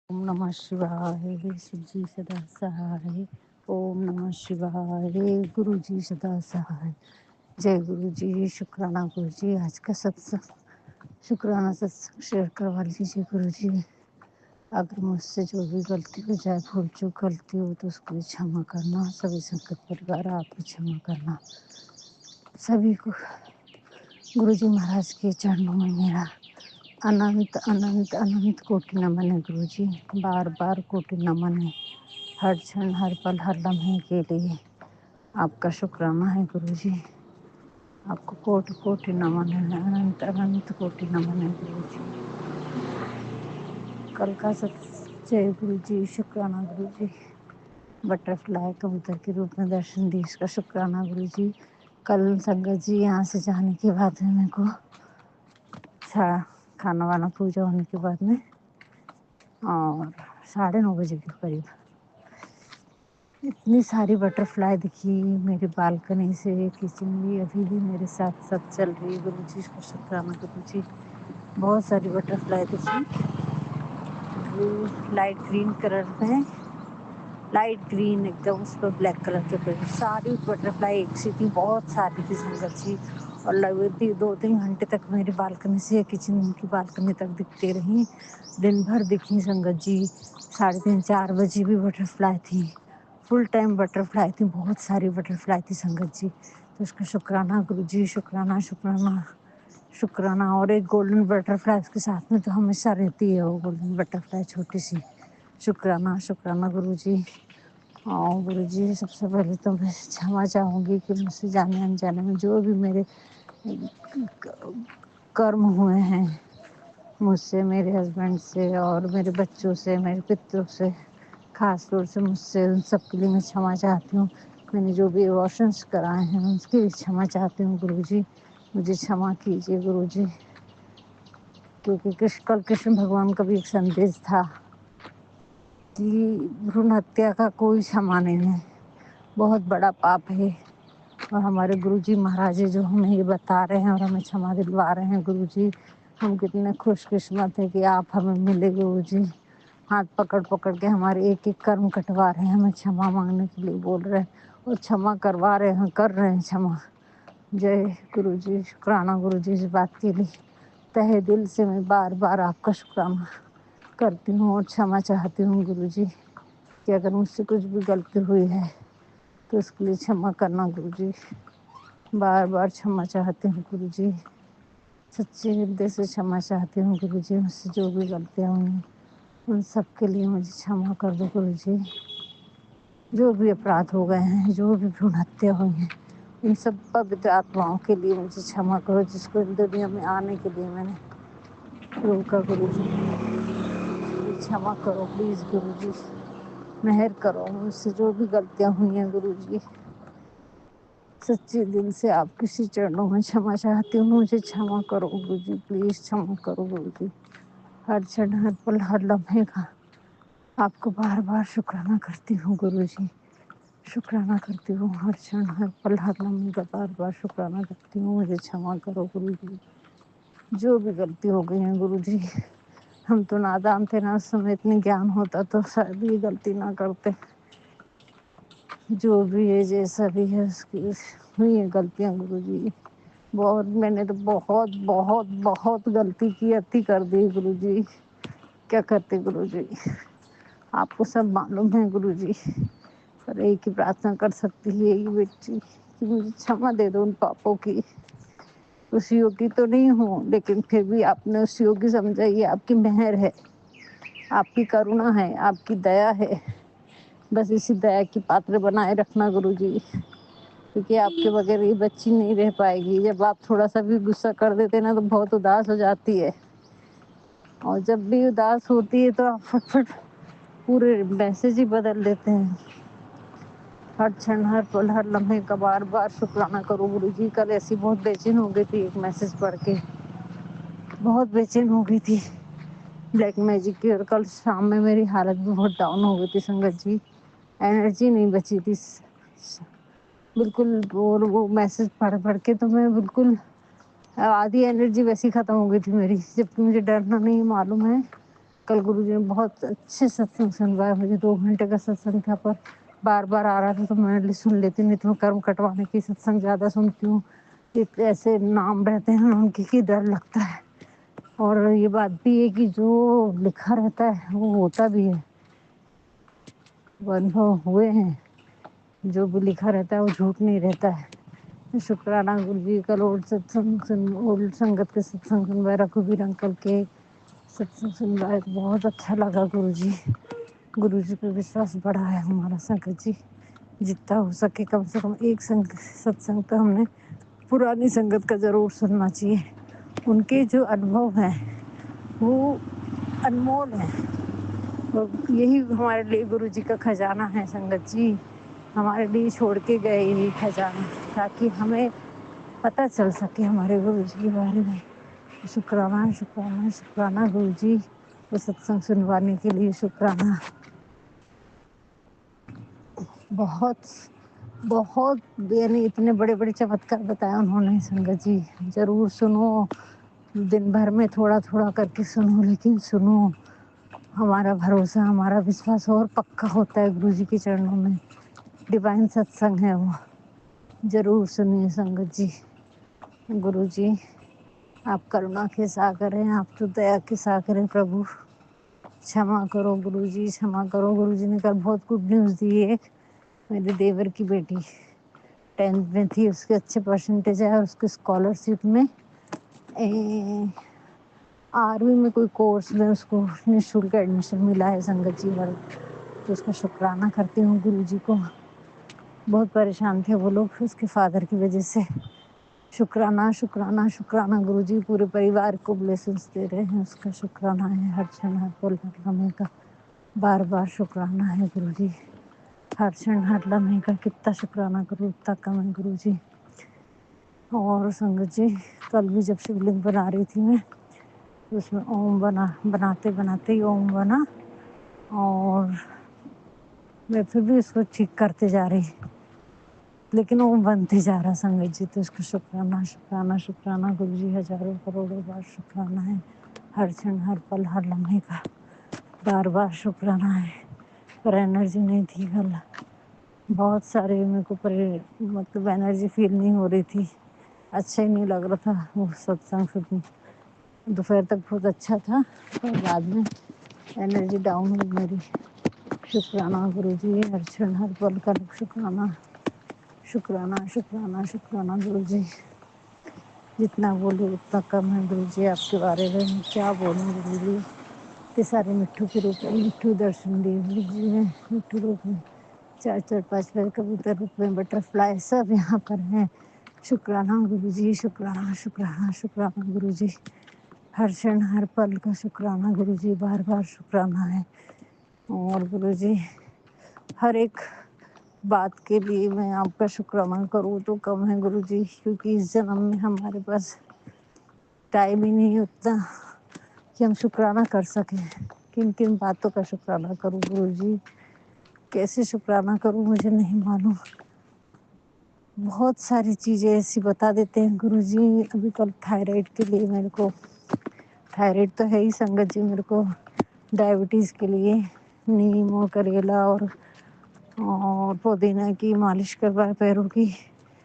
ओम नमः शिवाय शिव जी सदा सहाय। ओम नमः शिवाय गुरु जी सदा सहाय। जय गुरु जी। शुक्राना गुरु जी। आज का सत्संग शुक्राना सत्संग शेयर करवा लीजिए गुरु जी। अगर मुझसे जो भी गलती हो जाए, भूल चूक गलती हो तो उसके लिए क्षमा करना। सभी संगत परिवार आप भी क्षमा करना। सभी को गुरु जी महाराज के चरणों में मेरा अनंत अनंत अनंत कोटि नमन है गुरु जी। बार बार कोटि नमन है। हर क्षण हर पल हर लम्हे के लिए आपका शुक्राना है गुरु जी। आपको कोटि कोटि नमन है। अनंत अनंत कोटि नमन है गुरु जी। कल का जय गुरु जी। शुक्राना गुरु जी। बटरफ्लाई कबूतर के रूप में दर्शन दी, इसका शुक्राना गुरु जी। कल संगत जी यहाँ से जाने के बाद में मेरे को अच्छा खाना वाना पूजा होने के बाद में और 9:30 के करीब इतनी सारी बटरफ्लाई दिखी मेरी बालकनी से। किचन भी अभी भी मेरे साथ साथ चल रही है गुरु जी। इसको शुक्राना गुरु जी। बहुत सारी बटरफ्लाई दिखी। लाइट ग्रीन कलर में, लाइट ग्रीन एकदम, उस पर ब्लैक कलर के पेड़, सारी बटरफ्लाई एक सी थी। बहुत सारी थी संगत जी। और लगभग 2-3 घंटे तक मेरी बालकनी से किचन की बालकनी तक दिखते रही। दिन भर दिखी संगत जी। 3:30-4 बजे भी बटरफ्लाई थी। फुल टाइम बटरफ्लाई थी। बहुत सारी बटरफ्लाई थी संगत जी। तो उसका शुक्राना गुरु जी। शुक्राना शुक्राना शुक्राना। और एक गोल्डन बटरफ्लाई उसके साथ में तो हमेशा रहती है, वो गोल्डन बटरफ्लाई छोटी सी। शुक्राना शुक्राना गुरु जी। और गुरु जी सबसे पहले तो मैं क्षमा चाहूँगी कि मुझसे जाने अनजाने में जो भी मेरे कर्म हुए हैं, मुझसे, मेरे हस्बैंड से और मेरे बच्चों से, मेरे पितरों से, खास तौर से मुझसे, उन सब के लिए मैं क्षमा चाहती हूँ। मैंने जो भी अबॉर्शंस कराए हैं उसके लिए क्षमा चाहती हूँ गुरु जी। मुझे क्षमा कीजिए गुरु जी। क्योंकि कल कृष्ण भगवान का भी एक संदेश था कि भ्रूण हत्या का कोई क्षमा नहीं है, बहुत बड़ा पाप है। और हमारे गुरुजी महाराज जो हमें ये बता रहे हैं और हमें क्षमा दिलवा रहे हैं गुरु जी। हम कितने खुशकिस्मत हैं कि आप हमें मिले गुरु जी। हाथ पकड़ पकड़ के हमारे एक एक कर्म कटवा रहे हैं, हमें क्षमा मांगने के लिए बोल रहे हैं और क्षमा करवा रहे हैं, कर रहे हैं क्षमा। जय गुरु जी। शुक्राना गुरु जी। इस बात के लिए तहे दिल से मैं बार बार आपका शुक्राना करती हूँ और क्षमा चाहती हूँ गुरु जी कि अगर मुझसे कुछ भी गलती हुई है तो उसके लिए क्षमा करना गुरु जी। बार बार क्षमा चाहती हूँ गुरु जी। सच्चे हृदय से क्षमा चाहती हूँ गुरु जी। मुझसे जो भी गलतियाँ हुई हैं उन सब के लिए मुझे क्षमा कर दो गुरु जी। जो भी अपराध हो गए हैं, जो भी भ्रूण हत्या हुई है, इन सब पवित्र आत्माओं के लिए मुझे क्षमा करो, जिसको इन दुनिया में आने के लिए मैंने रोका गुरु जी। क्षमा करो प्लीज़ गुरु जी। मेहर करो मुझसे जो भी गलतियाँ हुई हैं गुरु जी। सच्चे दिल से आपके श्री चरणों में क्षमा चाहती हूँ। मुझे क्षमा करो गुरु जी, प्लीज़ क्षमा करो गुरु जी। हर क्षण हर पल हर लम्हे का आपको बार बार शुक्राना करती हूँ गुरु जी। शुक्राना करती हूँ। हर क्षण हर पल हर लम्हे का बार बार शुक्राना करती हूँ। मुझे क्षमा करो गुरु जी। जो भी गलती हो गई है गुरु जी, हम तो नादान थे ना, उस समय इतनी ज्ञान होता तो शायद ये गलती ना करते। जो भी है जैसा भी है उसकी हुई है गलतियाँ गुरु जी। बहुत, मैंने तो बहुत बहुत बहुत गलती की, अति कर दी गुरु जी। क्या करते गुरु जी, आपको सब मालूम है गुरु जी। पर एक ही प्रार्थना कर सकती है यही बेटी कि मुझे क्षमा दे दो उन पापों की। उस योगी तो नहीं हूँ, लेकिन फिर भी आपने उस योगी समझा, ये आपकी मेहर है, आपकी करुणा है, आपकी दया है। बस इसी दया की पात्र बनाए रखना गुरु जी, क्योंकि आपके बगैर ये बच्ची नहीं रह पाएगी। जब आप थोड़ा सा भी गुस्सा कर देते ना तो बहुत उदास हो जाती है, और जब भी उदास होती है तो आप फटफट पूरे मैसेज ही बदल देते हैं। हर क्षण हर पल हर लम्हे का बार बार शुक्राना करो गुरु जी। कल ऐसी बहुत बेचैन हो गई थी, एक मैसेज पढ़ के बहुत बेचैन हो गई थी ब्लैक मैजिक की। और कल शाम में मेरी हालत भी बहुत डाउन हो गई थी संगत जी। एनर्जी नहीं बची थी बिल्कुल। और वो मैसेज पढ़ पढ़ के तो मैं बिल्कुल आधी एनर्जी वैसी ख़त्म हो गई थी मेरी, जबकि मुझे डरना नहीं, मालूम है کل گرو جی نے بہت اچھے ستسنگ سنوایا مجھے، 2 گھنٹے کا ستسنگ تھا، پر بار بار آ رہا تھا تو میں سن لیتی، نہیں تو میں کرم کٹوانے کی ستسنگ زیادہ سنتی ہوں، ایسے نام رہتے ہیں ان کے کہ ڈر لگتا ہے، اور یہ بات بھی ہے کہ جو لکھا رہتا ہے وہ ہوتا بھی ہے، وہ انبھو ہوئے ہیں، جو بھی لکھا رہتا ہے وہ جھوٹ نہیں رہتا ہے۔ شکرانہ گرو جی کا اولڈ سنگت کے ستسنگ سنوائے، رگھوبیر انکل کے ستسنگ سنوائے، بہت اچھا لگا گرو جی پہ وشواس بڑھا ہے ہمارا سنگت جی، جتنا ہو سکے کم سے کم ایک ستسنگ تو ہم نے پرانی سنگت کا ضرور سننا چاہیے، ان کے جو انبھو ہیں وہ انمول ہیں، یہی ہمارے لیے گرو جی کا خزانہ ہے سنگت جی، ہمارے لیے چھوڑ کے گئے یہی خزانہ، تاکہ ہمیں پتہ چل سکے ہمارے گرو جی کے بارے میں۔ شکرانہ شکرانہ شکرانہ گرو جی کو ستسنگ سنوانے کے لیے، شکرانہ، بہت بہت، یعنی اتنے بڑے بڑے چمتکار بتایا انہوں نے سنگت جی، ضرور سنو، دن بھر میں تھوڑا تھوڑا کر کے سنو، لیکن سنو، ہمارا بھروسہ ہمارا وشواس اور پکا ہوتا ہے گرو جی کے چرنوں میں، ڈیوائن ستسنگ ہے وہ، ضرور سنیے سنگت جی۔ گرو جی آپ کرونا کے ساگر ہیں، آپ تو دیا کے ساگر ہیں پربھو، چھما کرو گرو جی، چھما کرو۔ گرو جی نے کل بہت گڈ نیوز دی ہے، میرے دیور کی بیٹی 10th میں تھی، اس کے اچھے پرسنٹیج ہے، اور اس کے اسکالرشپ میں آرمی میں کوئی کورس میں اس کو نشلک ایڈمیشن ملا ہے سنگت جی، تو اس کا شکرانہ کرتی ہوں گرو جی کو، بہت پریشان تھے وہ لوگ اس کے فادر کی وجہ سے، شکرانہ شکرانہ شکرانہ گرو جی، پورے پریوار کو بلیسنگس دے رہے ہیں، اس کا شکرانہ ہے، ہر چھن ہر پل ہر لمحے کا بار بار شکرانہ ہے گرو جی، ہر چھن ہر لمحے کا کتنا شکرانہ کروں اتنا کم ہے گرو جی۔ اور سنگت جی کل بھی جب شیو لنگ بنا رہی تھی میں، اس میں اوم بناتے بناتے ہی اوم بنا، اور میں پھر بھی اس کو ٹھیک کرتے جا رہی، لیکن وہ بنتے جا رہا سنگت جی، تو اس کو شکرانہ شکرانہ شکرانہ گرو جی، ہزاروں کروڑوں بار شکرانہ ہے، ہر چھن ہر پل ہر لمحے کا بار بار شکرانہ ہے، پر انرجی نہیں تھی کل، بہت سارے میرے کو مطلب انرجی فیل نہیں ہو رہی تھی، اچھا ہی نہیں لگ رہا تھا وہ ستسنگ سننے، دوپہر تک بہت اچھا تھا، اور بعد میں انرجی ڈاؤن ہوئی میری۔ شکرانہ گرو جی، ہر چھن ہر پل کا شکرانہ شکرانہ شکرانہ شکرانہ گرو جی، جتنا بولے اتنا کم ہے گرو جی، آپ کے بارے میں کیا بولیں گرو جی، اتنے سارے مٹھو کے روپ میں مٹھو درشن دیے گرو جی نے، مٹھو روپ میں 4 4 5 5 کبوتر روپ میں بٹر فلائی سب یہاں پر ہیں، شکرانہ گرو جی، شکرانہ شکرانہ شکرانہ گرو جی، ہر چھن ہر پل کا شکرانہ گرو جی، بار بار شکرانہ ہے، اور گرو جی ہر ایک بات کے لیے میں آپ کا شکرانہ کروں تو کم ہے گرو جی، کیونکہ اس جنم میں ہمارے پاس ٹائم ہی نہیں اتنا کہ ہم شکرانہ کر سکیں، کن کن باتوں کا شکرانہ کروں گرو جی، کیسے شکرانہ کروں مجھے نہیں معلوم، بہت ساری چیزیں ایسی بتا دیتے ہیں گرو جی۔ ابھی کل تھائرائڈ کے لیے میرے کو، تھائرائڈ تو ہے ہی سنگت جی میرے کو، ڈائبٹیز کے لیے نیم اور کریلا اور پودینہ کی مالش کروائے پیروں کی،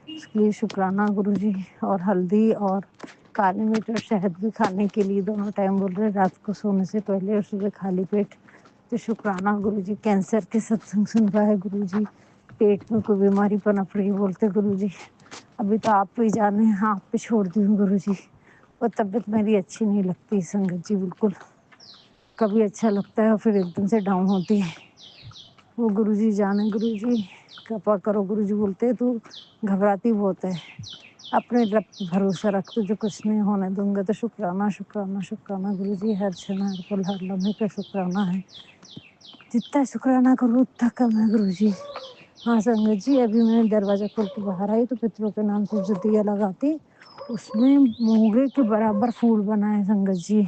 اس کے لیے شکرانہ گرو جی، اور ہلدی اور کالی مرچ اور شہد بھی کھانے کے لیے دونوں ٹائم بول رہے، رات کو سونے سے پہلے اور صبح خالی پیٹ، تو شکرانہ گرو جی۔ کینسر کے ستسنگ سنوا ہے گرو جی، پیٹ میں کوئی بیماری پنپ رہی بولتے گرو جی، ابھی تو آپ پہ جانے ہیں، آپ پہ چھوڑ دی ہوں گرو جی، اور طبیعت میری اچھی نہیں لگتی سنگت جی، بالکل، کبھی اچھا لگتا ہے اور پھر ایک دم سے ڈاؤن ہوتی ہے، وہ گرو جی جانے گرو جی، کرپا کرو گرو جی، بولتے تو گھبراتی بہت ہے، اپنے رب پہ بھروسہ رکھتے جو کچھ نہیں ہونے دوں گا، تو شکرانہ شکرانہ شکرانہ گرو جی، ہر چھن ہر پل ہر لمحے کا شکرانہ ہے، جتنا شکرانہ کرو اتنا کم ہے گرو جی۔ ہاں سنگت جی ابھی میں دروازہ کھول کے باہر آئی تو پتروں کے نام سے جو دیا لگاتی، اس میں مونگے کے برابر پھول بنا ہے سنگت جی،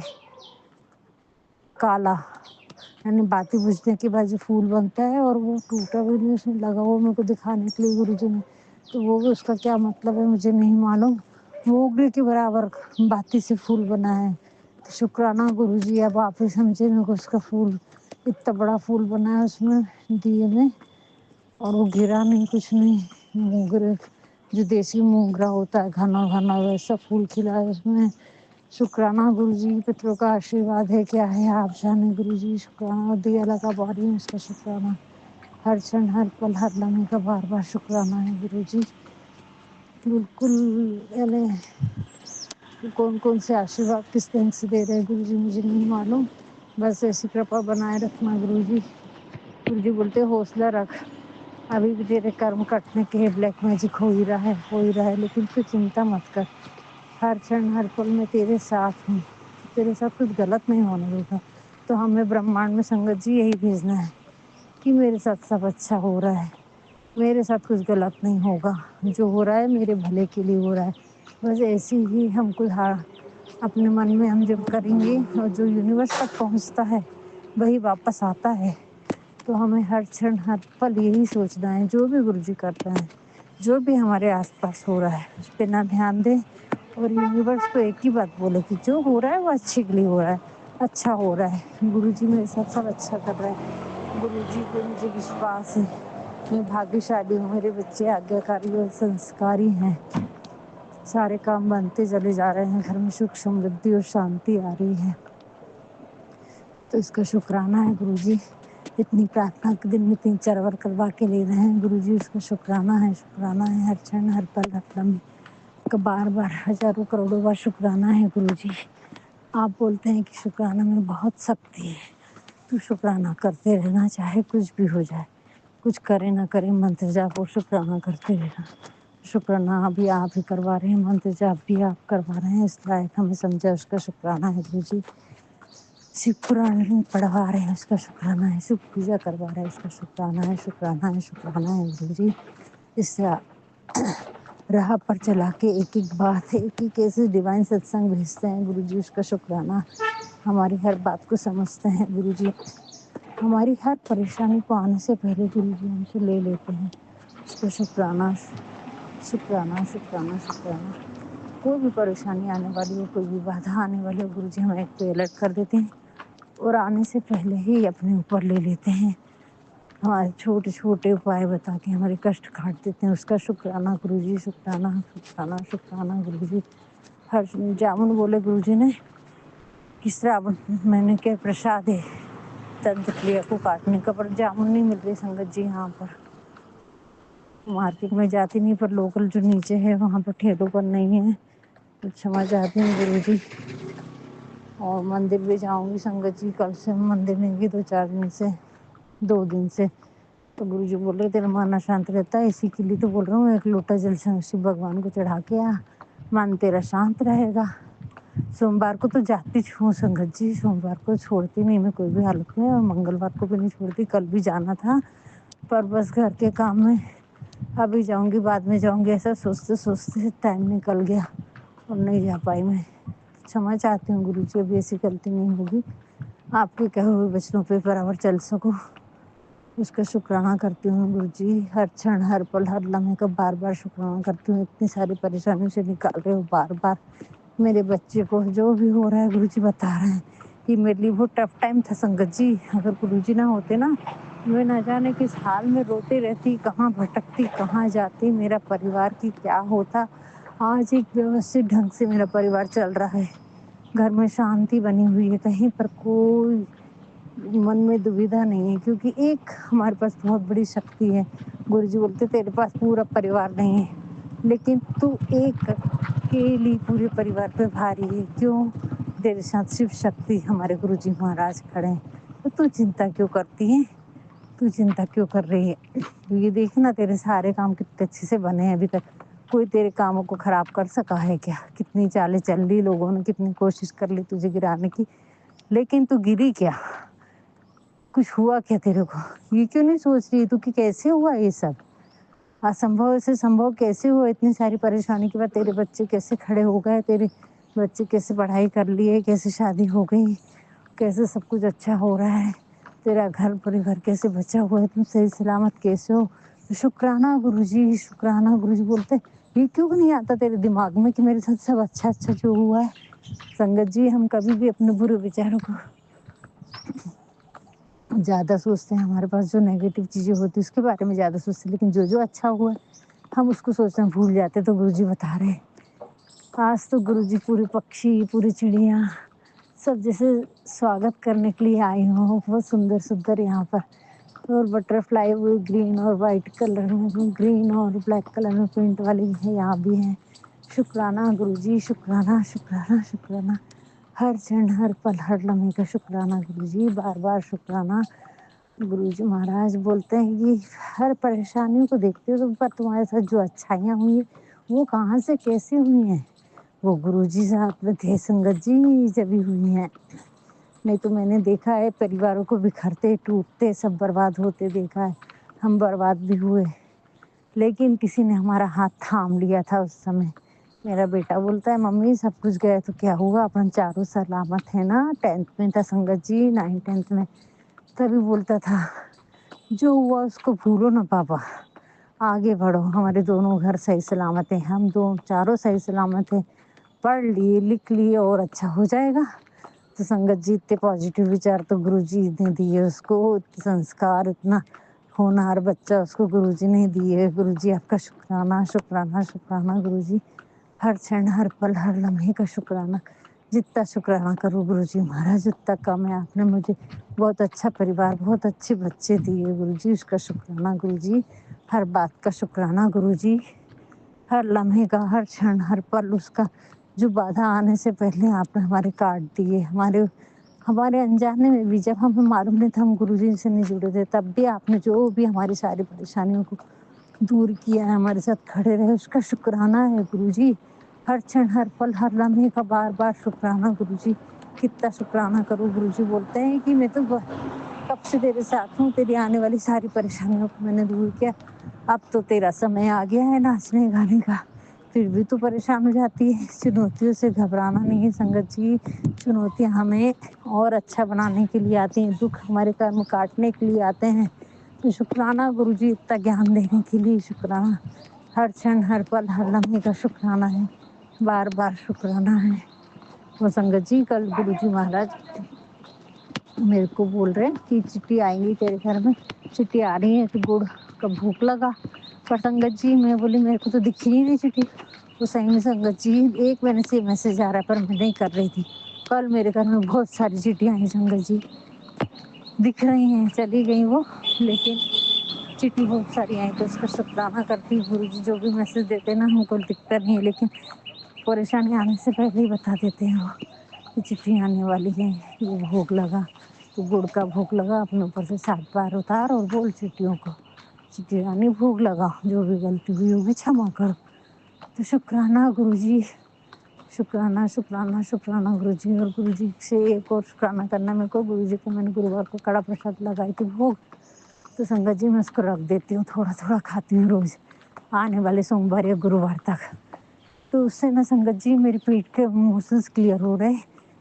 کالا، یعنی باتی بجنے کے بعد جو پھول بنتا ہے، اور وہ ٹوٹا بھی نہیں، اس میں لگا ہوا میرے کو دکھانے کے لیے گرو جی نے، تو وہ بھی اس کا کیا مطلب ہے مجھے نہیں معلوم، مونگے کے برابر باتی سے پھول بنا ہے، شکرانہ گرو جی، اب آپ ہی سمجھے میرے کو اس کا پھول اتنا بڑا پھول بنا ہے اس میں دیے میں، اور وہ گرا نہیں کچھ نہیں، موگرے جو دیسی موگرا ہوتا ہے گھنا گھنا ویسا پھول کھلا ہے اس میں۔ شکرانہ گرو جی، پتروں کا آشیرواد ہے، کیا ہے آپ جانے گرو جی، شکرانہ دیا لگا پا رہی ہوں اس کا شکرانہ، ہر چھن ہر پل ہر لمحے کا بار بار شکرانہ ہے گرو جی۔ بالکل یعنی کون کون سے آشیرواد کس طرح سے دے رہے گرو جی مجھے نہیں معلوم، بس ایسی کرپا بنائے رکھنا گرو جی۔ گرو جی بولتے حوصلہ رکھ، ابھی بھی تیرے کرم کٹنے کے بلیک میجک ہو ہی رہا ہے، لیکن تو چنتا مت کر، ہر چھن ہر پل میں تیرے ساتھ ہوں، تیرے ساتھ کچھ غلط نہیں ہونے دے گا۔ تو ہمیں برہمانڈ میں سنگت جی یہی بھیجنا ہے کہ میرے ساتھ سب اچھا ہو رہا ہے، میرے ساتھ کچھ غلط نہیں ہوگا، جو ہو رہا ہے میرے بھلے کے لیے ہو رہا ہے، بس ایسی ہی ہم کو اپنے من میں ہم جب کریں گے، اور جو یونیورس تک پہنچتا ہے وہی واپس آتا ہے۔ تو ہمیں ہر چھن ہر پل یہی سوچنا ہے، جو بھی گرو جی کرتے ہیں، جو بھی ہمارے آس پاس ہو رہا ہے اس پہ نہ دھیان دیں، اور یونیورس کو ایک ہی بات بولے کہ جو ہو رہا ہے وہ اچھے کے لیے ہو رہا ہے، اچھا ہو رہا ہے، گرو جی میرے ساتھ سب اچھا کر رہے ہیں، گرو جی پہ مجھے وشواس ہے، میں بھاگیہ شالی ہوں، میرے بچے آگیاکاری اور سنسکاری ہیں، سارے کام بنتے چلے جا رہے ہیں، گھر میں سکھ سمردھی اور شانتی آ رہی ہے، تو اس کا شکرانہ ہے گرو جی۔ اتنی پرارتھنا کے دن میں 3-4 بار کروا کے لے رہے ہیں گرو جی، اس کا شکرانہ ہے، شکرانہ ہے، ہر چھن ہر پل ہر لمحے کا بار بار ہزاروں کروڑوں بار شکرانہ ہے گرو جی۔ آپ بولتے ہیں کہ شکرانہ میں بہت سکتی ہے، تو شکرانہ کرتے رہنا، چاہے کچھ بھی ہو جائے، کچھ کرے نہ کرے، منتر جاپ اور شکرانہ کرتے رہنا۔ شکرانہ ابھی آپ ہی کروا رہے ہیں، منتر جاپ بھی آپ کروا رہے ہیں، اس لائق ہمیں سمجھا، اس کا شکرانہ ہے گرو جی۔ شیو پران پڑھوا رہے ہیں، اس کا شکرانہ ہے، شیو پوجا کروا رہے ہیں، اس کا شکرانہ ہے، شکرانہ ہے، شکرانہ ہے گرو جی۔ اس سے راہ پر چلا کے ایک ایک بات، ایک ایک ایسے ڈیوائن ستسنگ بھیجتے ہیں گرو جی، اس کا شکرانہ، ہماری ہر بات کو سمجھتے ہیں گرو جی، ہماری ہر پریشانی کو آنے سے پہلے گرو جی ہم سے لے لیتے ہیں، اس کا شکرانہ، شکرانہ، شکرانہ، شکرانہ۔ کوئی بھی پریشانی آنے والی ہو، کوئی بھی بادھا آنے والی ہو، گرو جی ہمیں ایک پہ الرٹ کر دیتے ہیں، اور آنے سے پہلے ہی اپنے اوپر لے لیتے ہیں، ہمارے چھوٹے چھوٹے اپائے بتا کے ہمارے کشٹ کاٹ دیتے ہیں، اس کا شکرانہ گرو جی، شکرانہ، شکرانہ، شکرانہ گرو جی۔ ہر جامن بولے گرو جی نے کہ شراون مہینے کے پرساد ہے تنتر کریا کو کاٹنے کا، پر جامن نہیں مل رہی سنگت جی یہاں پر، مارکیٹ میں جاتی نہیں، پر لوکل جو نیچے ہے وہاں پر ٹھیلوں پر نہیں ہے، تو क्षमा چاہتی ہوں گرو جی۔ اور مندر بھی جاؤں گی سنگت جی، کل سے مندر نہیں گئی 2 دن سے، تو گرو جی بول رہے تیرا من اشانت رہتا ہے، اسی کے لیے تو بول رہا ہوں ایک لوٹا جل شیو بھگوان کو چڑھا کے آ، من تیرا شانت رہے گا۔ سوموار کو تو جاتی ہوں سنگت جی، سوموار کو چھوڑتی نہیں میں کوئی بھی حالت میں، اور منگلوار کو بھی نہیں چھوڑتی، کل بھی جانا تھا پر بس گھر کے کام میں ابھی جاؤں گی بعد میں جاؤں گی، ایسا سوچتے سوچتے ٹائم نکل گیا اور نہیں جا پائی میں، क्षमा چاہتی ہوں گرو جی، ابھی ایسی غلطی نہیں ہوگی، آپ کے کہے ہوئے وچنوں پہ برابر چل سکوں، اس کا شکرانہ کرتی ہوں گرو جی، ہر چھن ہر پل ہر لمحے کا بار بار شکرانہ کرتی ہوں، اتنی ساری پریشانیوں سے نکال رہے ہو بار بار، میرے بچے کو جو بھی ہو رہا ہے گرو جی بتا رہے ہیں کہ میرے لیے بہت ٹف ٹائم تھا سنگت جی، اگر گرو جی نہ ہوتے نا، میں نہ جانے کس حال میں روتے رہتی، کہاں بھٹکتی، کہاں جاتی، میرا پریوار کی کیا ہوتا۔ آج ایک ویوستھت ڈھنگ سے میرا پریوار چل رہا ہے، گھر میں شانتی بنی ہوئی ہے، کہیں پر کوئی من میں دویدھا نہیں ہے، کیونکہ ایک ہمارے پاس بہت بڑی شکتی ہے، گرو جی بولتے تیرے پاس پورا پریوار نہیں ہے، لیکن تو ایک اکیلی پورے پریوار پہ بھاری ہے، کیوں؟ تیرے ساتھ شیو شکتی ہمارے گرو جی مہاراج کھڑے ہیں، تو چنتا کیوں کرتی ہے، تو چنتا کیوں کر رہی ہے، یہ دیکھنا تیرے سارے کام کتنے اچھے سے بنے ہیں ابھی تک، کوئی تیرے کاموں کو خراب کر سکا ہے کیا؟ کتنی چالیں چل لی، لوگوں نے کتنی کوشش کر لی تجھے گرانے کی، لیکن تو گری کیا؟ کچھ ہوا کیا تیرے کو؟ یہ کیوں نہیں سوچ رہی تو کہ کیسے ہوا یہ سب؟ اسمبھو سے سمبھو کیسے ہوا؟ اتنی ساری پریشانی کے بعد تیرے بچے کیسے کھڑے ہو گئے، تیرے بچے کیسے پڑھائی کر لیے، کیسے شادی ہو گئی، کیسے سب کچھ اچھا ہو رہا ہے، تیرا گھر پریوار کیسے بچا ہوا ہے، تم صحیح سلامت کیسے ہو؟ شکرانہ گرو جی، شکرانہ گرو جی۔ بولتے یہ کیوں نہیں آتا تیرے دماغ میں کہ میرے ساتھ سب اچھا اچھا جو ہوا ہے संगत जी हम कभी भी अपने बुरे विचारों को ज़्यादा सोचते हैं, हमारे पास जो नेगेटिव चीज़ें होती है उसके बारे में ज़्यादा सोचते हैं, लेकिन जो जो अच्छा हुआ है हम उसको सोचना भूल जाते। तो गुरु जी बता रहे आज तो गुरु जी पूरे पक्षी पूरी चिड़िया सब जैसे स्वागत करने के लिए आई हूँ, बहुत सुंदर सुंदर यहाँ पर। और बटरफ्लाई वो ग्रीन और वाइट कलर में, ग्रीन और ब्लैक कलर में पेंट वाली है, यहाँ भी है। शुक्राना गुरुजी, शुक्राना शुक्राना शुक्राना, हर क्षण हर पल हर लम्हे का शुक्राना गुरुजी, बार बार शुक्राना। गुरुजी महाराज बोलते हैं कि हर परेशानियों को देखते हो तो पर तुम्हारे साथ जो अच्छाइयाँ हुई है वो कहाँ से कैसे हुई हैं, वो गुरुजी साथ में थे संगत जी जब हुई हैं। नहीं तो मैंने देखा है परिवारों को बिखरते टूटते सब बर्बाद होते देखा है, हम बर्बाद भी हुए, लेकिन किसी ने हमारा हाथ थाम लिया था उस समय। मेरा बेटा बोलता है मम्मी सब कुछ गए तो क्या हुआ, अपन चारों सलामत है ना। 10th में था संगत जी, 9th-10th में, तभी बोलता था जो हुआ उसको भूलो ना पापा, आगे बढ़ो, हमारे दोनों घर सही सलामत है, हम दो चारों सही सलामत है, पढ़ लिए लिख लिए और अच्छा हो जाएगा। तो संगत जी इतने पॉजिटिव विचार तो गुरु जी ने दिए उसको, संस्कार इतना होनहार बच्चा उसको गुरु जी ने दिए। गुरु जी आपका शुक्राना शुक्राना शुक्राना गुरु जी, हर क्षण हर पल हर लम्हे का शुक्राना। जितना शुक्राना करो गुरु जी महाराज उतना कम है। आपने मुझे बहुत अच्छा परिवार बहुत अच्छे बच्चे दिए गुरु जी, उसका शुक्राना गुरु जी, हर बात का शुक्राना गुरु जी, हर लम्हे का हर क्षण हर पल उसका। जो बाधा आने से पहले आपने हमारे काट दिए, हमारे अनजाने में भी, जब हमें मालूम नहीं था हम गुरुजी से नहीं जुड़े थे, तब भी आपने जो भी हमारी सारी परेशानियों को दूर किया है, हमारे साथ खड़े रहे, उसका शुक्राना है गुरुजी। हर क्षण हर पल हर लम्हे का बार बार शुक्राना गुरुजी, कितना शुक्राना करूँ। गुरुजी बोलते हैं कि मैं तो कब से तेरे साथ हूँ, तेरी आने वाली सारी परेशानियों को मैंने दूर किया, अब तो तेरा समय आ गया है नाचने गाने का, फिर भी तू परेशान हो जाती है। चुनौतियों से घबराना नहीं है संगत जी, चुनौतियाँ हमें और अच्छा बनाने के लिए आती हैं, दुख हमारे कर्म काटने के लिए आते हैं। तो शुक्राना गुरुजी इतना ज्ञान देने के लिए शुक्राना, हर क्षण हर पल हर लम्हे का शुक्राना है, बार बार शुक्राना है। वो संगत जी कल गुरुजी महाराज मेरे को बोल रहे हैं कि चिट्ठी आएंगी तेरे घर में, चिट्ठी आ रही है तो गुड़ का भूख लगा। पर संगत जी मैं बोली मेरे को तो दिख ही नहीं चिट्ठी। तो सही में संगत जी एक महीने से मैसेज आ रहा है पर मैं नहीं कर रही थी। कल मेरे घर में बहुत सारी चिट्ठियाँ आई संगत जी, दिख रही हैं, चली गई वो, लेकिन चिट्ठी बहुत सारी आई तो उसका शुक्राना करती हूँ। गुरु जी जो भी मैसेज देते हैं ना हमको दिखता नहीं है, लेकिन परेशानी आने से पहले ही बता देते हैं वो कि चिट्ठी आने वाली है, ये भोग लगा, तो गुड़ का भोग लगा, अपने ऊपर से 7 बार उतार और बोल चिट्ठियों को, चिट्ठी रानी भोग लगा, जो भी गलती हुई होगी क्षमा करो। तो शुक्राना गुरुजी, शुक्राना शुक्राना शुक्राना गुरुजी। और गुरुजी से एक और शुक्राना करना मेरे को, गुरुजी को मैंने गुरुवार को कड़ा प्रसाद लगाई थी भोग, तो संगत जी मैं उसको रख देती हूँ, थोड़ा थोड़ा खाती हूँ रोज आने वाले सोमवार या गुरुवार तक। तो उससे ना संगत जी मेरे पेट के मसल्स क्लियर हो रहे,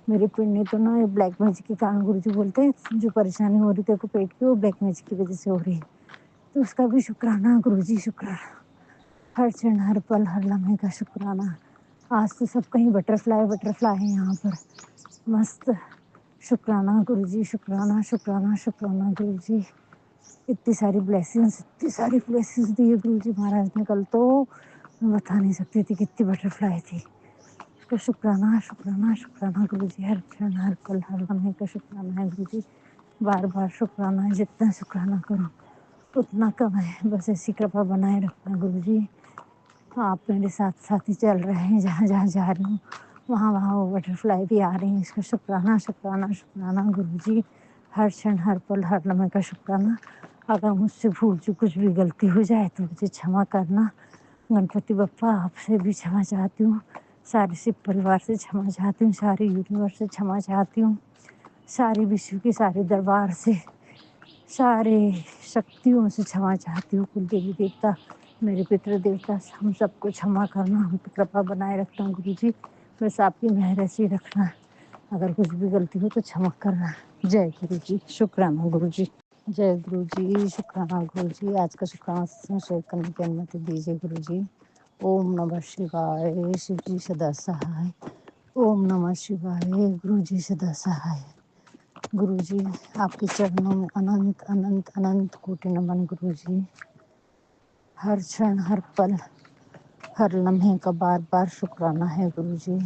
मेरे पेट ने तो ना ब्लैक मैजिक के कारण गुरुजी बोलते हैं जो परेशानी हो रही तेरे को पेट की वो ब्लैक मैजिक की वजह से हो रही है। तो उसका भी शुक्राना गुरुजी, शुक्राना, हर क्षण हर पल हर लम्हे का शुक्राना। आज तो सब कहीं बटरफ्लाई बटरफ्लाई है यहाँ पर, मस्त। शुक्राना गुरुजी, शुक्राना शुक्राना शुक्राना गुरुजी, इतनी सारी ब्लेसिंग्स दी है गुरुजी महाराज ने कल, तो मैं बता नहीं सकती थी कितनी बटरफ्लाई थी। उसका शुक्राना शुक्राना शुक्राना गुरुजी, हर क्षण हर पल हर लम्हे का शुक्राना है गुरुजी, बार बार शुक्राना है। जितना शुक्राना करो उतना कम है, बस ऐसी कृपा बनाए रखना गुरुजी। आप मेरे साथ साथ ही चल रहे हैं, जहाँ जहाँ जा रही हूँ वहाँ वहाँ वो बटरफ्लाई भी आ रही हैं। इसका शुक्राना शुक्राना शुक्राना गुरुजी, हर क्षण हर पल हर लम्हे का शुक्राना। अगर मुझसे भूल चूक कुछ भी गलती हो जाए तो मुझे क्षमा करना। गणपति बप्पा आपसे भी क्षमा चाहती हूँ, सारे शिव परिवार से क्षमा चाहती हूँ, सारे यूनिवर्स से क्षमा चाहती हूँ, सारे विश्व के सारे दरबार से, सारे शक्तियों से क्षमा चाहती हूँ। कुल देवी देवता मेरे पितृ देवता हम सबको क्षमा करना, हम पे कृपा बनाए रखना गुरुजी, बस आपकी मेहर ऐसी रखना, अगर कुछ भी गलती हो तो क्षमा करना। जय गुरुजी, शुक्राना गुरुजी। जय गुरुजी, शुक्राना गुरुजी। आज का शुक्राना शेयर करने की अनुमति दीजिए गुरुजी। ओम नमः शिवाय। शिव जी सदा सहाय। ओम नमः शिवाय। गुरु जी से दसहाय। गुरु जी आपके चरणों में अनंत अनंत अनंत कोटि नमन गुरु जी। हर क्षण हर पल हर लम्हे का बार बार शुक्राना है गुरु जी।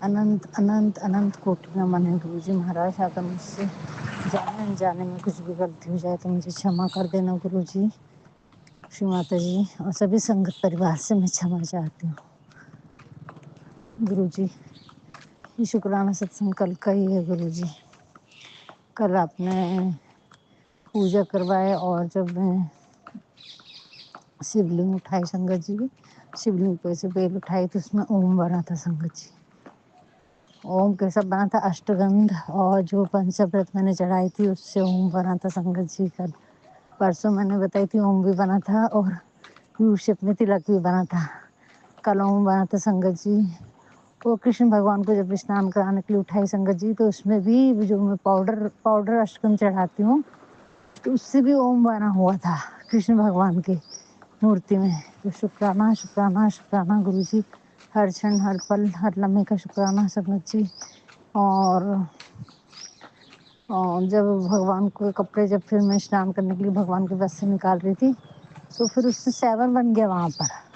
अनंत अनंत अनंत कोटि नमन है गुरु जी। महाराज अगर मुझसे जाने अनजाने में कुछ भी गलती हो जाए तो मुझे क्षमा कर देना गुरु जी। श्री माता जी और सभी संगत परिवार से मैं क्षमा चाहती हूँ गुरु जी। ये शुक्राना सत्संग कल का ही है गुरु जी। कल आपने पूजा करवाए और जब मैं शिवलिंग उठाई संगत जी, शिवलिंग पे से बेल उठाई तो उसमें ओम बना था संगत जी। ओम कैसा बना था? अष्टगंध और जो पंचामृत मैंने चढ़ाई थी उससे ओम बना था संगत जी। कल परसों मैंने बताई थी ओम भी बना था और यू शेप में तिलक भी बना था। कल ओम बना था संगत जी। वो कृष्ण भगवान को जब स्नान कराने के लिए उठाई संगत जी तो उसमें भी जो मैं पाउडर अष्टगंध चढ़ाती हूँ तो उससे भी ओम बना हुआ था कृष्ण भगवान के मूर्ति में। तो शुक्राना शुक्राना शुक्राना गुरु जी। हर क्षण हर पल हर लम्हे का शुक्राना संगत जी। और जब भगवान को कपड़े जब फिर मैं स्नान करने के लिए भगवान के बस से निकाल रही थी तो फिर उससे 7 बन गया वहाँ पर।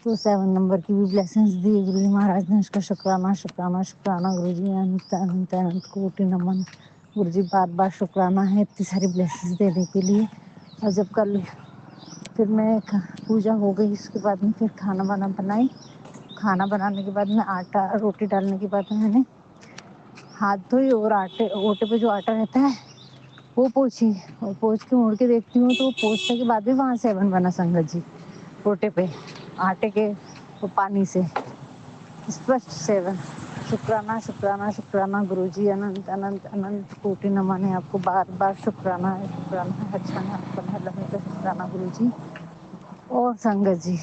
तो 7 नंबर की भी ब्लेसिंग्स दी गुरु जी महाराज ने। उसका शुक्राना शुक्राना शुक्राना गुरु जी। अनंत अनंत अनंत कोटि नमन गुरु जी। बार बार शुक्राना है इतनी सारी ब्लेसिंग्स देने के लिए। और जब कल फिर मैं पूजा हो गई उसके बाद में फिर खाना वाना बनाई। खाना बनाने के बाद में आटा रोटी डालने के बाद में मैंने हाथ धोई और ओटे पे जो आटा रहता है वो पोछी और पोछ के मुड़ के देखती हूँ तो पोछने के बाद भी वहाँ 7 बना संगत जी ओटे पे आटे के वो पानी से स्पष्ट 7। शुक्राना शुक्राना शुक्राना गुरु जी। अनंत अनंत अनंत कोटि नमन है आपको। बार बार शुक्राना है हर क्षण हर लम्हे का शुक्राना गुरु जी। और संगत जी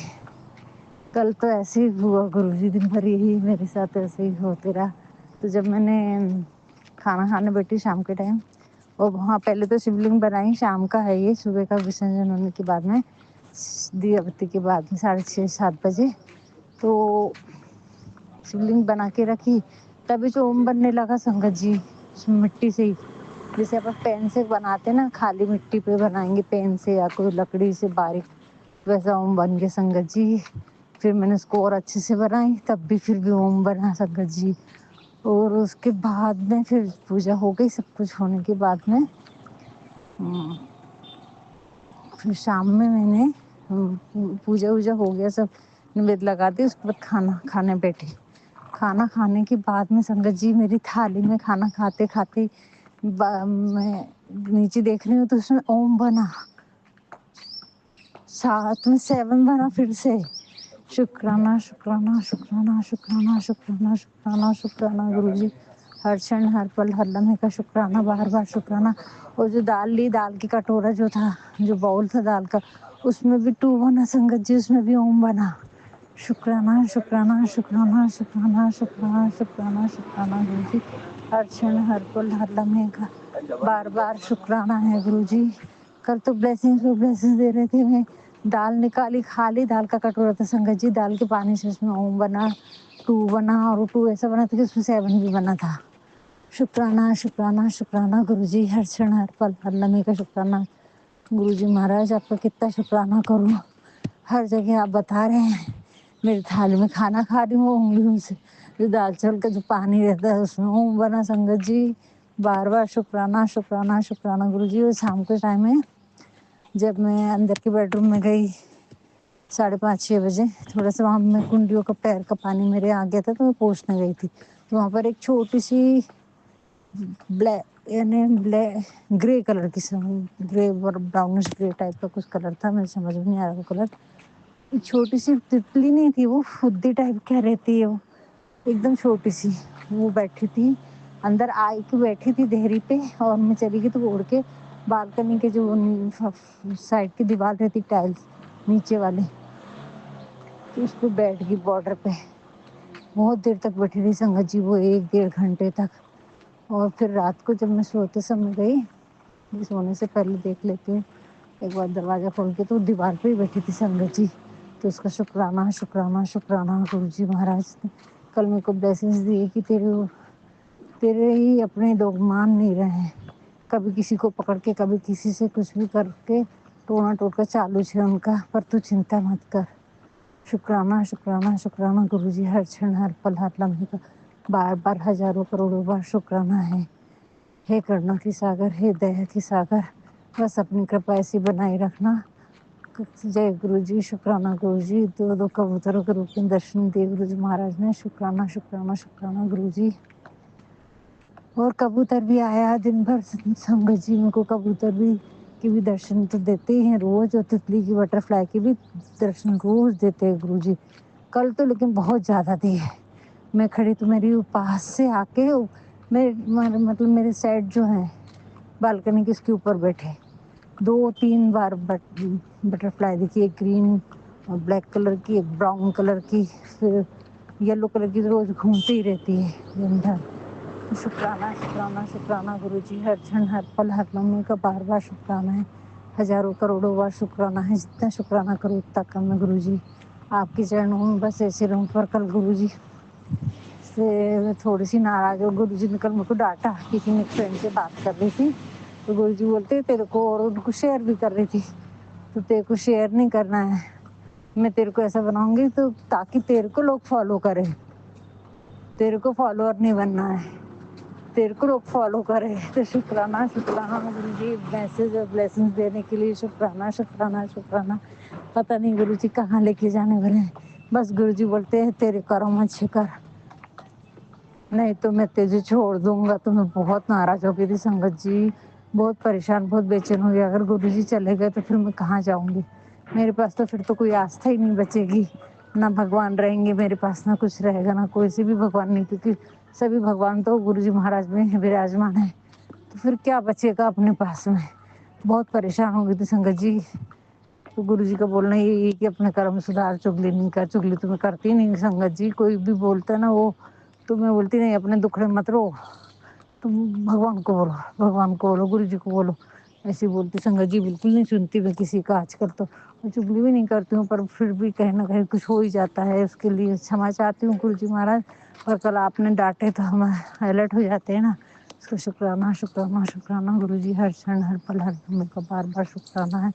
कल तो ऐसे ही हुआ गुरु जी। दिन भर यही मेरे साथ ऐसे ही होते रहा। तो जब मैंने खाना खाने बैठी शाम के टाइम और वहाँ पहले तो शिवलिंग बनाई। शाम का है ये, सुबह का विसर्जन होने के बाद में दिया बत्ती के बाद में 6:30-7 बजे तो शिवलिंग बना के रखी। तभी जो ओम बनने लगा संगत जी उसमें मिट्टी से ही, जैसे अपन पेन से बनाते ना, खाली मिट्टी पे बनाएंगे पेन से या कोई लकड़ी से बारीक, वैसा ओम बन गया संगत जी। फिर मैंने उसको और अच्छे से बनाई तब भी फिर भी ओम बना संगत जी। और उसके बाद में फिर पूजा हो गई। सब कुछ होने के बाद में फिर शाम में मैंने पूजा वूजा हो गया, सब निवेद लगा दी। उसके बाद खाना खाने बैठी। खाना खाने के बाद में संगत जी मेरी थाली में खाना खाते खाते मैं नीचे देख रही हूँ तो उसमें ओम बना, साथ में 7 बना फिर से। शुक्राना शुक्राना शुक्राना शुक्राना शुक्राना शुक्राना शुक्राना गुरु जी। हर क्षण हर पल हर लम्हे का शुक्राना, बार बार शुक्राना। और जो दाल ली, दाल की कटोरा जो था, जो बाउल था दाल का, उसमें भी 2 बना संगत जी। उसमें भी ओम बना। शुक्राना शुक्राना शुक्राना शुक्राना शुक्राना शुक्राना शुक्राना गुरु जी। हर क्षण हर पल हर लम्हे का बार बार शुक्राना है गुरु जी। कल तो ब्लेसिंग दे रहे थे। मैं दाल निकाली, खाली दाल का कटोरा था संगत जी। दाल के पानी से उसमें ओम बना, 2 बना और 2 ऐसा बना था कि उसमें 7 भी बना था। शुक्राना शुक्राना शुक्राना गुरु जी। हर क्षण हर पल हर लम्हे का शुक्राना गुरु जी महाराज। आपका कितना शुक्राना करूँ। हर जगह आप बता रहे हैं। मेरी थाली में खाना खा रही हूँ, उंगलियों से जो दाल चावल का जो पानी रहता है उसमें ओम बना संगत जी। बार बार शुक्राना शुक्राना शुक्राना गुरु जी। और शाम के टाइम में जब मैं अंदर के बेडरूम में गई 5:30-6 बजे, थोड़ा सा वहाँ में कुंडियों का पैर का पानी मेरे आ गया था तो मैं पोंछने गई थी। तो वहाँ पर एक छोटी सी ब्लैक यानी ग्रे कलर की, ग्रे और ब्राउनिश ग्रे टाइप का कुछ कलर था, मुझे समझ में नहीं आ रहा वो कलर। छोटी सी तितली नहीं थी वो, फुद्दी टाइप क्या रहती है वो, एकदम छोटी सी, वो बैठी थी अंदर आई के बैठी थी देहरी पे। और मैं चली गई तो वो उड़ के बालकनी के जो साइड की दीवार रहती टाइल्स नीचे वाले, तो उस पर बैठ गई बॉर्डर पे। बहुत देर तक बैठी रही संगत जी वो, 1-1.5 घंटे तक। और फिर रात को जब मैं सोते समय गई, सोने से पहले देख लेती हूँ एक बार दरवाज़ा खोल के, तो दीवार पे ही बैठी थी संगत जी। تو اس کا شکرانہ شکرانہ شکرانہ گرو جی مہاراج نے کل میرے کو بلیسنگس دیے کہ تیرے ہی اپنے لوگ مان نہیں رہے ہیں، کبھی کسی کو پکڑ کے کبھی کسی سے کچھ بھی کر کے ٹونا ٹوٹکا چالو ہے ان کا، پر تو چنتا مت کر۔ شکرانہ شکرانہ شکرانہ گرو جی، ہر چھن ہر پل ہر لمحے کا بار بار ہزاروں کروڑوں بار شکرانہ ہے۔ ہے کرنا کی ساگر، ہے دیا کی ساگر، بس اپنی کرپا ایسی بنائی رکھنا۔ جے گرو جی، شکرانہ گرو جی، دو کبوتروں کے روپ میں درشن دیے گرو جی مہاراج نے، شکرانہ شکرانہ شکرانہ گرو جی۔ اور کبوتر بھی آیا دن بھر سنگت جی، میرے کو کبوتر بھی کے بھی درشن تو دیتے ہی ہیں روز، اور تتلی کی بٹر فلائی کے بھی درشن روز دیتے ہیں گرو جی۔ کل تو لیکن بہت زیادہ دیے، میں کھڑی تو میری پاس سے آ کے مطلب میرے سائڈ جو ہے بالکنی کے اس کے اوپر بیٹھے، 2-3 بار بٹر فلائی دیکھی، ایک گرین اور بلیک کلر کی، ایک براؤن کلر کی، پھر یلو کلر کی روز گھومتی ہی رہتی ہے دن بھر۔ شکرانہ شکرانہ شکرانہ گرو جی، ہر چھن ہر پل ہر لمحے کا بار بار شکرانہ ہے، ہزاروں کروڑوں بار شکرانہ ہے، جتنا شکرانہ کرو اتنا کم ہے گرو جی۔ آپ کے چرنوں میں بس ایسے رہوں۔ پر کل گرو جی سے میں تھوڑی سی ناراض ہوں، گرو جی نے کل میرے کو ڈانٹا کیونکہ میں ایک فرینڈ سے بات کر رہی تھی، تو گرو جی بولتے تیرے کو، اور ان کو شیئر بھی کر رہی تھی، تو تیرے کو شیئر نہیں کرنا ہے، میں تیرے کو ایسا بناؤں گی تو تاکہ تیرے کو لوگ فالو کریں، تیرے کو فالوور نہیں بننا ہے، تیرے کو لوگ فالو کرے۔ تو شکرانہ شکرانہ گرو جی، میسج اور بلیسنگ دینے کے لیے شکرانہ شکرانہ شکرانہ۔ پتہ نہیں گرو جی کہاں لے کے جانے والے ہیں، بس گرو جی بولتے ہیں تیرے کرم اچھے کر، نہیں تو میں تجھے چھوڑ دوں گا۔ تو میں بہت ناراض ہو گئی تھی سنگت جی، بہت پریشان، بہت بے چین ہو گیا، اگر گرو جی چلے گئے تو پھر میں کہاں جاؤں گی، میرے پاس تو پھر تو کوئی آستھا ہی نہیں بچے گی، نہ بھگوان رہیں گے میرے پاس، نہ کچھ رہے گا، نہ کوئی سے بھی بھگوان نہیں، کیونکہ سبھی بھگوان تو گرو جی مہاراج میں براجمان ہے، تو پھر کیا بچے گا اپنے پاس میں۔ بہت پریشان ہو گئی تھی سنگت جی۔ تو گرو جی کا بولنا یہی کہ اپنے کرم سدھار، چگلی نہیں کر، چگلی تو میں کرتی نہیں سنگت جی، کوئی بھی بولتا ہے نا وہ تو میں بولتی نہیں، اپنے دکھڑے مت رو، تم بھگوان کو بولو، بھگوان کو بولو، گرو جی کو بولو، ایسی بولتی سنگت جی، بالکل نہیں سنتی میں کسی کا آج کل، تو میں چگلی بھی نہیں کرتی ہوں، پر پھر بھی کہیں نہ کہیں کچھ ہو ہی جاتا ہے، اس کے لیے क्षमा چاہتی ہوں گرو جی مہاراج۔ اور کل آپ نے ڈانٹے تو ہم الرٹ ہو جاتے ہیں نا، اس کا شکرانہ شکرانہ شکرانہ گرو جی، ہر چھن ہر پل ہر لمحے کا بار بار شکرانہ ہے۔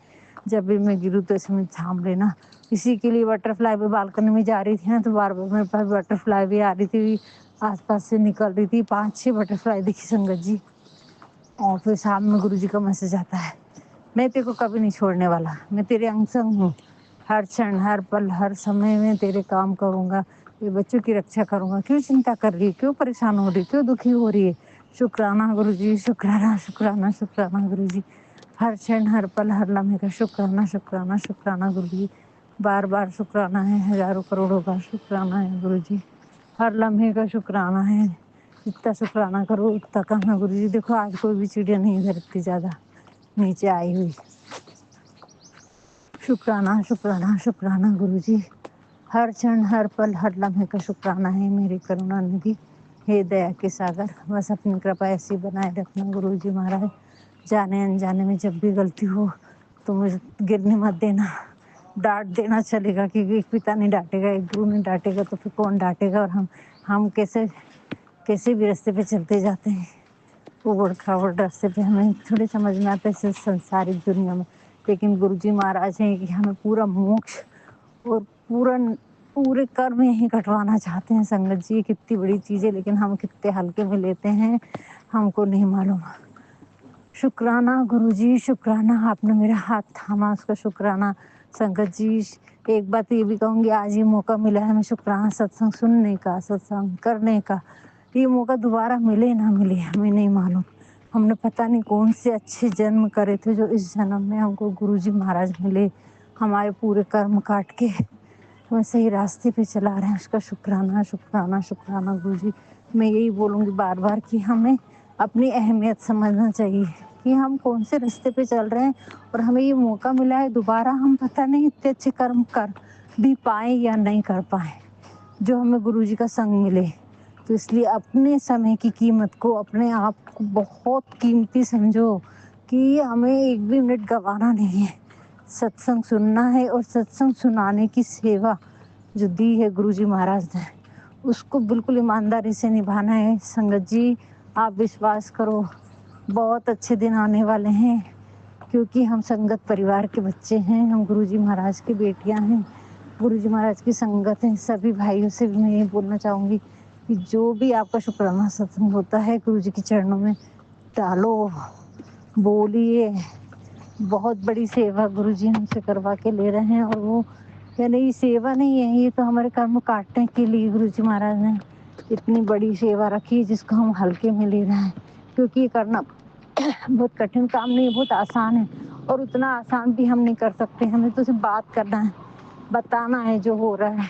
جب بھی میں گروں تو اسے میں تھام لینا، اسی کے لیے بٹر فلائی پہ بالکنی میں جا رہی تھی نا، تو بار بار میرے پاس بٹر فلائی بھی آ رہی تھی، آس پاس سے نکل رہی تھی، 5-6 بٹر فلائی دکھی سنگت جی۔ اور پھر شام میں گرو جی کا میسج آتا ہے، میں تیرے کو کبھی نہیں چھوڑنے والا، میں تیرے انگ سنگ ہوں، ہر چھن ہر پل ہر سمے میں تیرے کام کروں گا، یہ بچوں کی رکشا کروں گا، کیوں چنتا کر رہی ہے، کیوں پریشان ہو رہی ہے، کیوں دکھی ہو رہی ہے۔ شکرانہ گرو جی، شکرانہ شکرانہ شکرانہ گرو جی، ہر چھن ہر پل ہر لمحے کا شکرانہ شکرانہ شکرانہ گرو جی، بار بار شکرانہ ہے، ہزاروں کروڑوں بار شکرانہ ہے گرو جی، ہر لمحے کا شکرانہ ہے، جتنا شکرانہ کرو اتنا کم ہے گرو جی۔ دیکھو آج کوئی بھی چڑیا نہیں ادھر اتنی زیادہ نیچے آئی ہوئی، شکرانہ شکرانہ شکرانہ گرو جی، ہر چھن ہر پل ہر لمحے کا شکرانہ ہے، میری کرونا ندھی ہے دیا کے ساگر، بس اپنی کرپا ایسی بنائے رکھنا گرو جی مہاراج۔ جانے انجانے میں جب بھی غلطی ہو تو مجھے گرنے مت دینا، ڈانٹ دینا چلے گا، کیونکہ ایک پتا نہیں ڈانٹے گا، ایک گرو نہیں ڈانٹے گا تو پھر کون ڈانٹے گا، اور ہم کیسے بھی راستے پہ چلتے جاتے ہیں، اوبڑ کھابڑ راستے پہ، ہمیں تھوڑی سمجھ میں آتا ہے اس سنسارک دنیا میں، لیکن گرو جی مہاراج ہیں کہ ہمیں پورا موکش اور پورے کرم یہیں کٹوانا چاہتے ہیں سنگت جی۔ کتنی بڑی چیز ہے لیکن ہم کتنے ہلکے میں لیتے ہیں، ہم کو نہیں معلوم۔ شکرانہ گرو جی، شکرانہ، آپ نے میرا ہاتھ تھاما، اس کا شکرانہ سنگت جی۔ ایک بات یہ بھی کہوں گی، آج یہ موقع ملا ہے ہمیں شکرانہ ستسنگ سننے کا، ستسنگ کرنے کا، یہ موقع دوبارہ ملے نہ ملے ہمیں نہیں معلوم، ہم نے پتہ نہیں کون سے اچھے جنم کرے تھے جو اس جنم میں ہم کو گرو جی مہاراج ملے، ہمارے پورے کرم کاٹ کے ہمیں صحیح راستے پہ چلا رہے ہیں، اس کا شکرانہ شکرانہ شکرانہ گرو جی۔ میں یہی بولوں گی بار بار کہ ہمیں اپنی اہمیت سمجھنا چاہیے کہ ہم کون سے راستے پہ چل رہے ہیں، اور ہمیں یہ موقع ملا ہے دوبارہ، ہم پتہ نہیں اتنے اچھے کرم کر بھی پائیں یا نہیں کر پائیں جو ہمیں گرو جی کا سنگ ملے، تو اس لیے اپنے سمے کی قیمت کو، اپنے آپ کو بہت قیمتی سمجھو، کہ ہمیں ایک بھی منٹ گنوانا نہیں ہے، सत्संग सुनना है और सत्संग सुनाने की सेवा जो दी है गुरु जी महाराज ने, उसको बिल्कुल ईमानदारी से निभाना है। संगत जी, आप विश्वास करो, बहुत अच्छे दिन आने वाले हैं, क्योंकि हम संगत परिवार के बच्चे हैं, हम गुरु जी महाराज की बेटियां हैं, गुरु जी महाराज की संगत है। सभी भाइयों से भी मैं ये बोलना चाहूँगी कि जो भी आपका शुक्राना सत्संग होता है, गुरु जी के चरणों में डालो, बोलिए। बहुत बड़ी सेवा गुरु जी हमसे करवा के ले रहे हैं, और वो क्या नहीं, सेवा नहीं है, ये तो हमारे कर्म काटने के लिए गुरु जी महाराज ने इतनी बड़ी सेवा रखी है, जिसको हम हल्के में ले रहे हैं, क्योंकि ये करना बहुत कठिन काम नहीं है, बहुत आसान है, और उतना आसान भी हम नहीं कर सकते। हमें तो सिर्फ बात करना है, बताना है जो हो रहा है,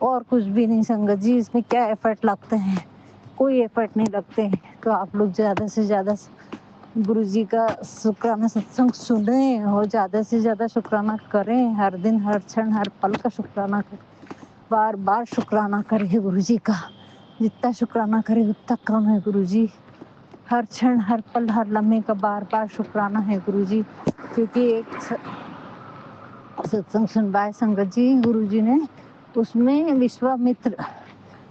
और कुछ भी नहीं। संगत जी, इसमें क्या एफर्ट लगते हैं? कोई एफर्ट नहीं लगते। तो आप लोग ज़्यादा से ज़्यादा गुरु जी का शुक्राना सत्संग सुने और ज़्यादा से ज़्यादा शुक्राना करें। हर दिन, हर क्षण, हर पल का शुक्राना करें, बार बार शुक्राना करें गुरु जी का। जितना शुक्राना करें उतना कम है गुरु जी। हर क्षण, हर पल, हर लम्हे का बार बार शुक्राना है गुरु जी। क्योंकि एक सत्संग सुनवाए संगत जी गुरु जी ने, उसमें विश्वामित्र,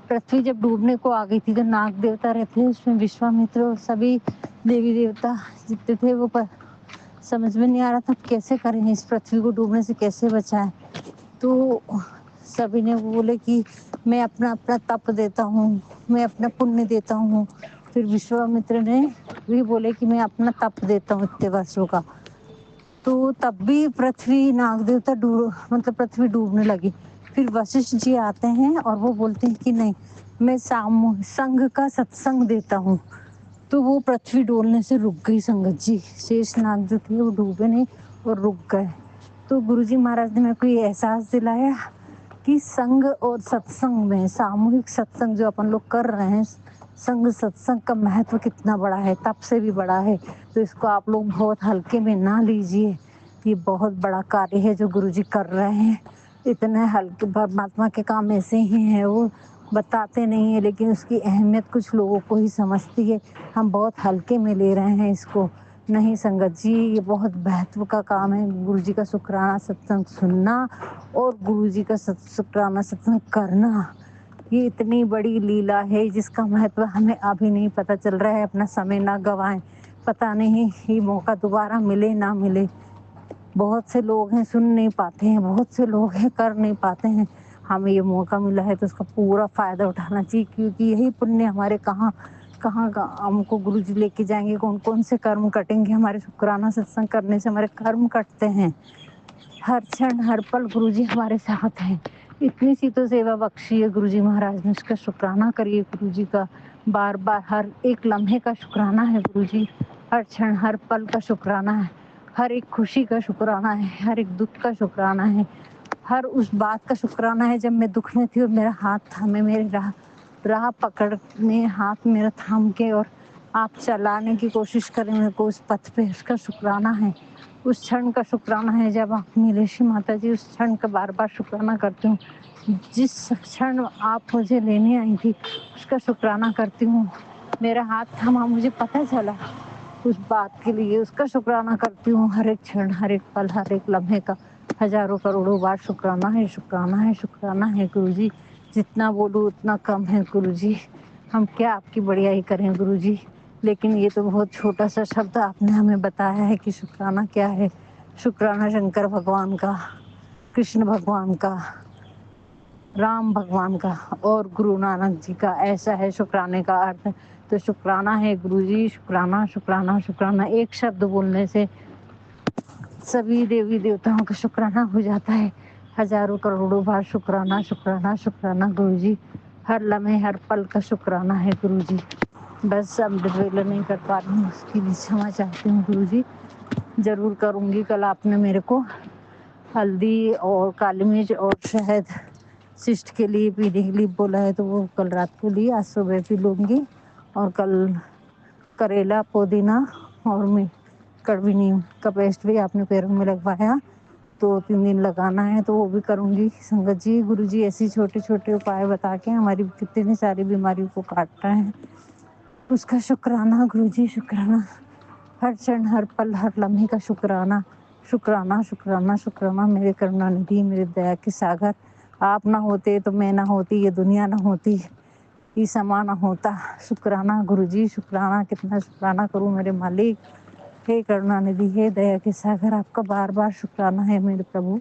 पृथ्वी जब डूबने को आ गई थी, तो नाग देवता रहते हैं उसमें, विश्वामित्र और सभी देवी देवता जितने थे, वो समझ में नहीं आ रहा था कैसे करें, इस पृथ्वी को डूबने से कैसे बचाएं। तो सभी ने बोले कि मैं अपना अपना तप देता हूँ, मैं अपना पुण्य देता हूँ। फिर विश्वामित्र ने भी बोले कि मैं अपना तप देता हूँ इतने वर्षों का। तो तब भी पृथ्वी, नाग देवता मतलब पृथ्वी डूबने लगी। फिर वशिष्ठ जी आते हैं और वो बोलते हैं कि नहीं, मैं संघ का सत्संग देता हूँ। तो वो पृथ्वी डोलने से रुक गई संगत जी। शेष नाग जो थे वो डूबे नहीं और रुक गए। तो गुरु जी महाराज ने मेरे को ये एहसास दिलाया कि संघ और सत्संग में, सामूहिक सत्संग जो अपन लोग कर रहे हैं, संघ सत्संग का महत्व कितना बड़ा है, तप से भी बड़ा है। तो इसको आप लोग बहुत हल्के में ना लीजिए। ये बहुत बड़ा कार्य है जो गुरु जी कर रहे हैं। इतने हल्के, परमात्मा के काम ऐसे ही हैं, वो बताते नहीं है, लेकिन उसकी अहमियत कुछ लोगों को ही समझती है। हम बहुत हल्के में ले रहे हैं इसको। नहीं संगत जी, ये बहुत महत्व का काम है। गुरु जी का शुक्राना सत्संग सुनना और गुरु जी का शुक्राना सत्संग करना, ये इतनी बड़ी लीला है जिसका महत्व हमें अभी नहीं पता चल रहा है। अपना समय ना गवाएं, पता नहीं ये मौका दोबारा मिले ना मिले। बहुत से लोग हैं सुन नहीं पाते हैं, बहुत से लोग हैं कर नहीं पाते हैं। हमें ये मौका मिला है तो उसका पूरा फायदा उठाना चाहिए, क्योंकि यही पुण्य हमारे कहाँ कहाँ हमको गुरु जी लेके जाएंगे। कौन कौन से कर्म कटेंगे हमारे शुक्राना सत्संग करने से, हमारे कर्म कटते हैं। हर क्षण, हर पल गुरु जी हमारे साथ हैं। इतनी सी तो सेवा बख्शी है गुरु जी महाराज ने, उसका शुक्राना करिए गुरु जी का। बार बार हर एक लम्हे का शुक्राना है गुरु जी, हर क्षण, हर पल का शुक्राना है, हर एक खुशी का शुक्राना है, हर एक दुख का शुक्राना है, हर उस बात का शुक्राना है जब मैं दुख में थी और मेरा हाथ थामे, मेरी राह पकड़ने हाथ मेरा थाम के और आप चलाने की कोशिश करें मेरे को उस पथ पे, उसका शुक्राना है। उस क्षण का शुक्राना है जब आप मिले श्री माता जी, उस क्षण का बार बार शुक्राना करती हूँ। जिस क्षण आप मुझे लेने आई थी उसका शुक्राना करती हूँ। मेरा हाथ थमा, मुझे पता चला उस बात के लिए, उसका शुक्राना करती हूँ। हर एक क्षण, हर एक पल, हर एक लम्हे का हजारों करोड़ों बार शुक्राना है, शुक्राना है, शुक्राना है गुरु जी। जितना बोलूँ उतना कम है गुरु जी। हम क्या आपकी बढ़ियाई करें गुरु जी, लेकिन ये तो बहुत छोटा सा शब्द आपने हमें बताया है कि शुक्राना क्या है। शुक्राना शंकर भगवान का, कृष्ण भगवान का, राम भगवान का और गुरु नानक जी का, ऐसा है शुक्राने का अर्थ। तो शुक्राना है गुरु जी, शुक्राना, शुक्राना, शुक्राना। एक शब्द बोलने से सभी देवी देवताओं का शुक्राना हो जाता है। हजारों करोड़ों बार शुक्राना, शुक्राना, शुक्राना गुरु जी। हर लम्हे, हर पल का शुक्राना है गुरु जी। बस अमृत वेला नहीं कर पा रही हूँ, उसकी भी क्षमा चाहती हूँ गुरु जी। जरूर करूँगी। कल आपने मेरे को हल्दी और काली मिर्च और शहद शिष्ट के लिए पीने के लिए बोला है, तो वो कल रात को ली, आज सुबह पी लूँगी। और कल करेला, पुदीना और मैं कड़वी नीम का पेस्ट भी आपने पैरों में लगवाया, तो 3 दिन लगाना है, तो वो भी करूँगी। संगत जी, गुरु जी ऐसी छोटे छोटे उपाय बता के हमारी कितनी सारी बीमारियों को काट रहे हैं। उसका शुक्राना गुरु जी, शुक्राना। हर क्षण, हर पल, हर लम्हे का शुक्राना। शुक्राना शुक्राना शुक्राना मेरे करुणानिधि, मेरे दया के सागर। आप ना होते तो मैं ना होती, ये दुनिया ना होती, ये समा ना होता। शुक्राना गुरुजी, शुक्राना, कितना शुक्राना करूँ मेरे मालिक। हे करुणानिधि, हे दया के सागर, आपका बार बार शुक्राना है मेरे प्रभु।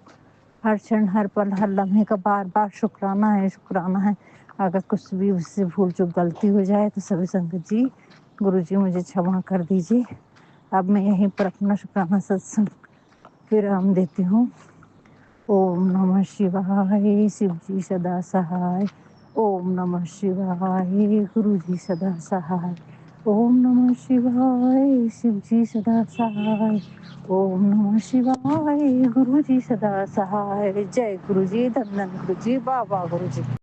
हर क्षण, हर पल, हर लम्हे का बार बार शुक्राना है, शुक्राना है। अगर कुछ भी उससे भूल चूक गलती हो जाए तो सभी संगत जी, गुरुजी मुझे क्षमा कर दीजिए। अब मैं यहीं पर अपना शुक्राना सत्संग विराम देती हूँ। ओम नमः शिवाय, शिव जी सदा सहाय। ओम नमः शिवाय, गुरु जी सदा सहाय। ओम नमः शिवाय, शिव जी सदा सहाय। ओम नमः शिवाय, गुरु जी सदा सहाय। जय गुरु जी, धन धन गुरु जी, बाबा गुरु जी।